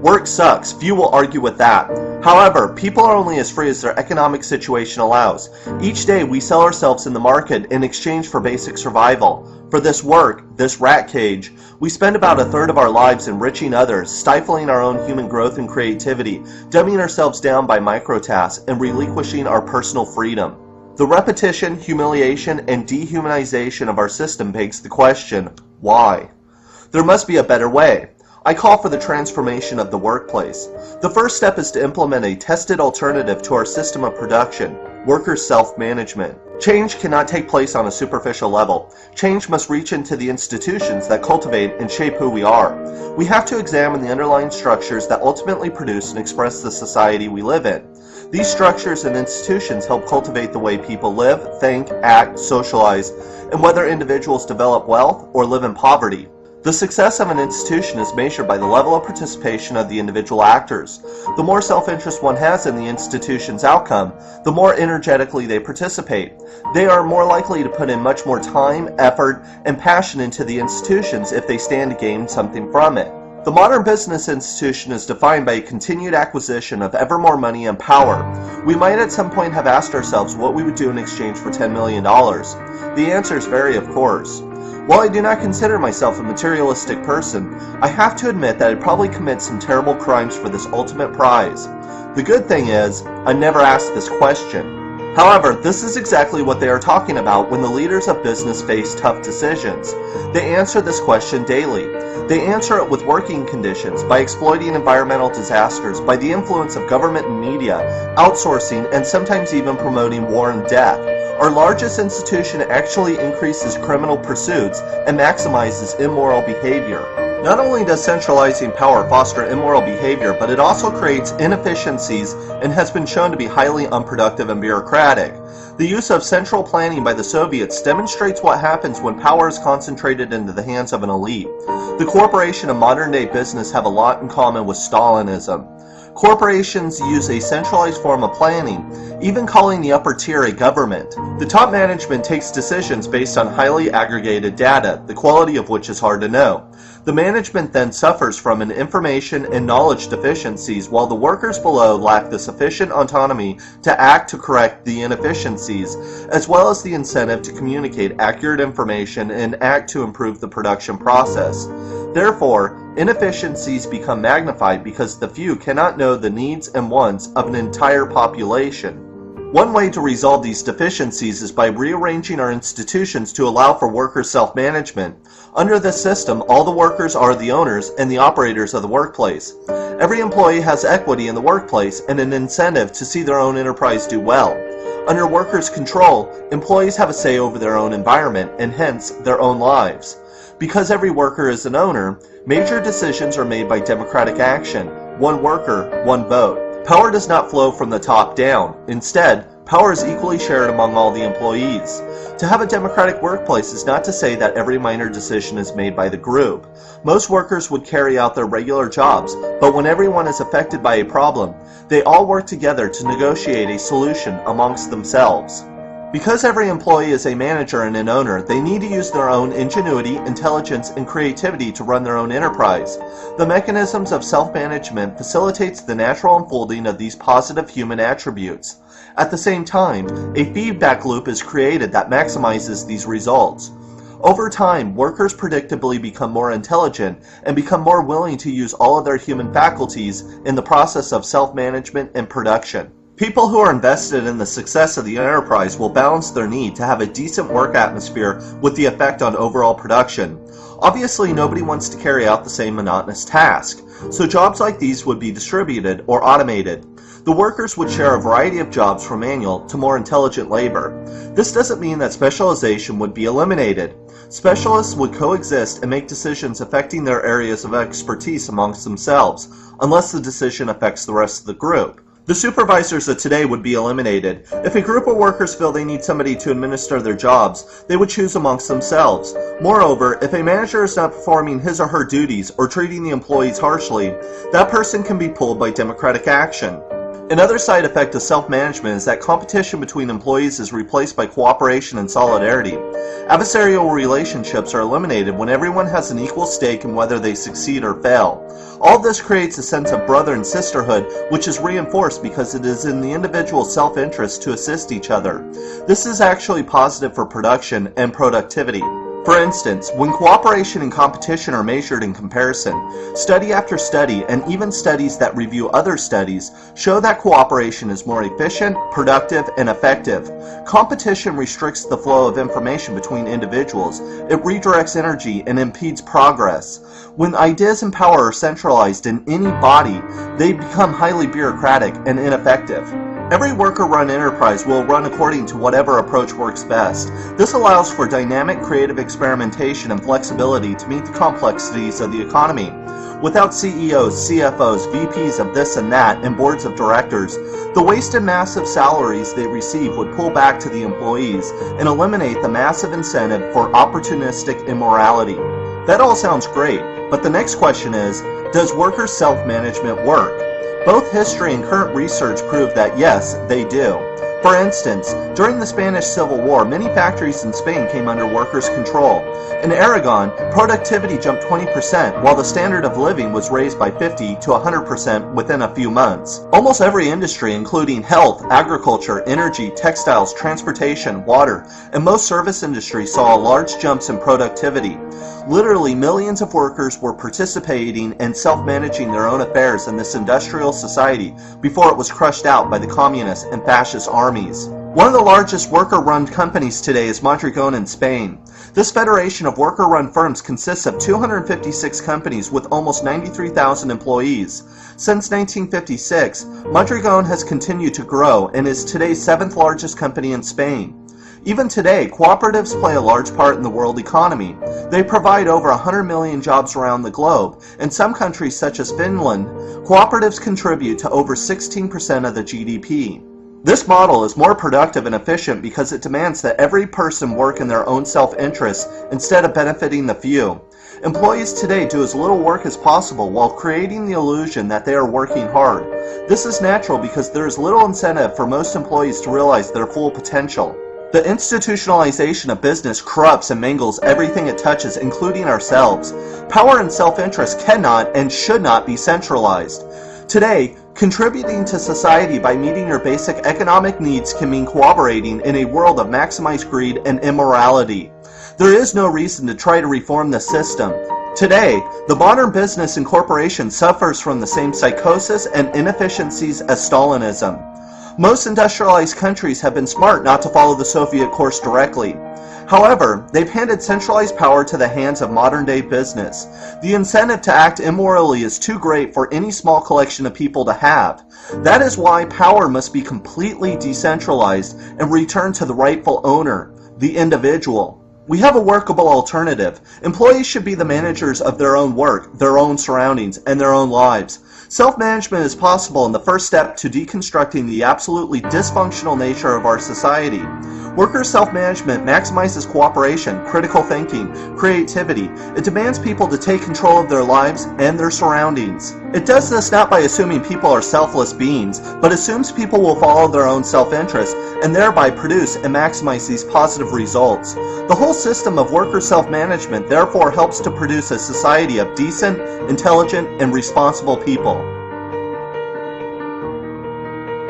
Work sucks, few will argue with that. However, people are only as free as their economic situation allows. Each day we sell ourselves in the market in exchange for basic survival. For this work, this rat cage, we spend about a third of our lives enriching others, stifling our own human growth and creativity, dumbing ourselves down by microtasks, and relinquishing our personal freedom. The repetition, humiliation, and dehumanization of our system begs the question, why? There must be a better way. I call for the transformation of the workplace. The first step is to implement a tested alternative to our system of production, worker self-management. Change cannot take place on a superficial level. Change must reach into the institutions that cultivate and shape who we are. We have to examine the underlying structures that ultimately produce and express the society we live in. These structures and institutions help cultivate the way people live, think, act, socialize, and whether individuals develop wealth or live in poverty. The success of an institution is measured by the level of participation of the individual actors. The more self-interest one has in the institution's outcome, the more energetically they participate. They are more likely to put in much more time, effort, and passion into the institutions if they stand to gain something from it. The modern business institution is defined by a continued acquisition of ever more money and power. We might at some point have asked ourselves what we would do in exchange for $10 million. The answers vary, of course. While I do not consider myself a materialistic person, I have to admit that I'd probably commit some terrible crimes for this ultimate prize. The good thing is, I never asked this question. However, this is exactly what they are talking about when the leaders of business face tough decisions. They answer this question daily. They answer it with working conditions, by exploiting environmental disasters, by the influence of government and media, outsourcing, and sometimes even promoting war and death. Our largest institution actually increases criminal pursuits and maximizes immoral behavior. Not only does centralizing power foster immoral behavior, but it also creates inefficiencies and has been shown to be highly unproductive and bureaucratic. The use of central planning by the Soviets demonstrates what happens when power is concentrated into the hands of an elite. The corporation and modern-day business have a lot in common with Stalinism. Corporations use a centralized form of planning, even calling the upper tier a government. The top management takes decisions based on highly aggregated data, the quality of which is hard to know. The management then suffers from an information and knowledge deficiencies, while the workers below lack the sufficient autonomy to act to correct the inefficiencies, as well as the incentive to communicate accurate information and act to improve the production process. Therefore, inefficiencies become magnified because the few cannot know the needs and wants of an entire population. One way to resolve these deficiencies is by rearranging our institutions to allow for worker self-management. Under this system, all the workers are the owners and the operators of the workplace. Every employee has equity in the workplace and an incentive to see their own enterprise do well. Under workers' control, employees have a say over their own environment and hence their own lives. Because every worker is an owner, major decisions are made by democratic action. One worker, one vote. Power does not flow from the top down. Instead, power is equally shared among all the employees. To have a democratic workplace is not to say that every minor decision is made by the group. Most workers would carry out their regular jobs, but when everyone is affected by a problem, they all work together to negotiate a solution amongst themselves. Because every employee is a manager and an owner, they need to use their own ingenuity, intelligence, and creativity to run their own enterprise. The mechanisms of self-management facilitates the natural unfolding of these positive human attributes. At the same time, a feedback loop is created that maximizes these results. Over time, workers predictably become more intelligent and become more willing to use all of their human faculties in the process of self-management and production. People who are invested in the success of the enterprise will balance their need to have a decent work atmosphere with the effect on overall production. Obviously, nobody wants to carry out the same monotonous task, so jobs like these would be distributed or automated. The workers would share a variety of jobs from manual to more intelligent labor. This doesn't mean that specialization would be eliminated. Specialists would coexist and make decisions affecting their areas of expertise amongst themselves, unless the decision affects the rest of the group. The supervisors of today would be eliminated. If a group of workers feel they need somebody to administer their jobs, they would choose amongst themselves. Moreover, if a manager is not performing his or her duties or treating the employees harshly, that person can be pulled by democratic action. Another side effect of self-management is that competition between employees is replaced by cooperation and solidarity. Adversarial relationships are eliminated when everyone has an equal stake in whether they succeed or fail. All this creates a sense of brother and sisterhood, which is reinforced because it is in the individual's self-interest to assist each other. This is actually positive for production and productivity. For instance, when cooperation and competition are measured in comparison, study after study, and even studies that review other studies, show that cooperation is more efficient, productive, and effective. Competition restricts the flow of information between individuals. It redirects energy and impedes progress. When ideas and power are centralized in any body, they become highly bureaucratic and ineffective. Every worker-run enterprise will run according to whatever approach works best. This allows for dynamic, creative experimentation and flexibility to meet the complexities of the economy. Without CEOs, CFOs, VPs of this and that, and boards of directors, the wasted massive salaries they receive would pull back to the employees and eliminate the massive incentive for opportunistic immorality. That all sounds great, but the next question is, does worker self-management work? Both history and current research prove that yes, they do. For instance, during the Spanish Civil War, many factories in Spain came under workers' control. In Aragon, productivity jumped 20%, while the standard of living was raised by 50 to 100% within a few months. Almost every industry, including health, agriculture, energy, textiles, transportation, water, and most service industries saw large jumps in productivity. Literally millions of workers were participating and self-managing their own affairs in this industrial society before it was crushed out by the communist and fascist armies. One of the largest worker-run companies today is Mondragon in Spain. This federation of worker-run firms consists of 256 companies with almost 93,000 employees. Since 1956, Mondragon has continued to grow and is today's 7th largest company in Spain. Even today, cooperatives play a large part in the world economy. They provide over 100 million jobs around the globe. In some countries such as Finland, cooperatives contribute to over 16% of the GDP. This model is more productive and efficient because it demands that every person work in their own self-interest instead of benefiting the few. Employees today do as little work as possible while creating the illusion that they are working hard. This is natural because there is little incentive for most employees to realize their full potential. The institutionalization of business corrupts and mangles everything it touches, including ourselves. Power and self-interest cannot and should not be centralized. Today, contributing to society by meeting your basic economic needs can mean cooperating in a world of maximized greed and immorality. There is no reason to try to reform the system. Today, the modern business and corporation suffers from the same psychosis and inefficiencies as Stalinism. Most industrialized countries have been smart not to follow the Soviet course directly. However, they've handed centralized power to the hands of modern-day business. The incentive to act immorally is too great for any small collection of people to have. That is why power must be completely decentralized and returned to the rightful owner, the individual. We have a workable alternative. Employees should be the managers of their own work, their own surroundings, and their own lives. Self-management is possible in the first step to deconstructing the absolutely dysfunctional nature of our society. Worker self-management maximizes cooperation, critical thinking, creativity. It demands people to take control of their lives and their surroundings. It does this not by assuming people are selfless beings, but assumes people will follow their own self-interest and thereby produce and maximize these positive results. The whole system of worker self-management therefore helps to produce a society of decent, intelligent, and responsible people.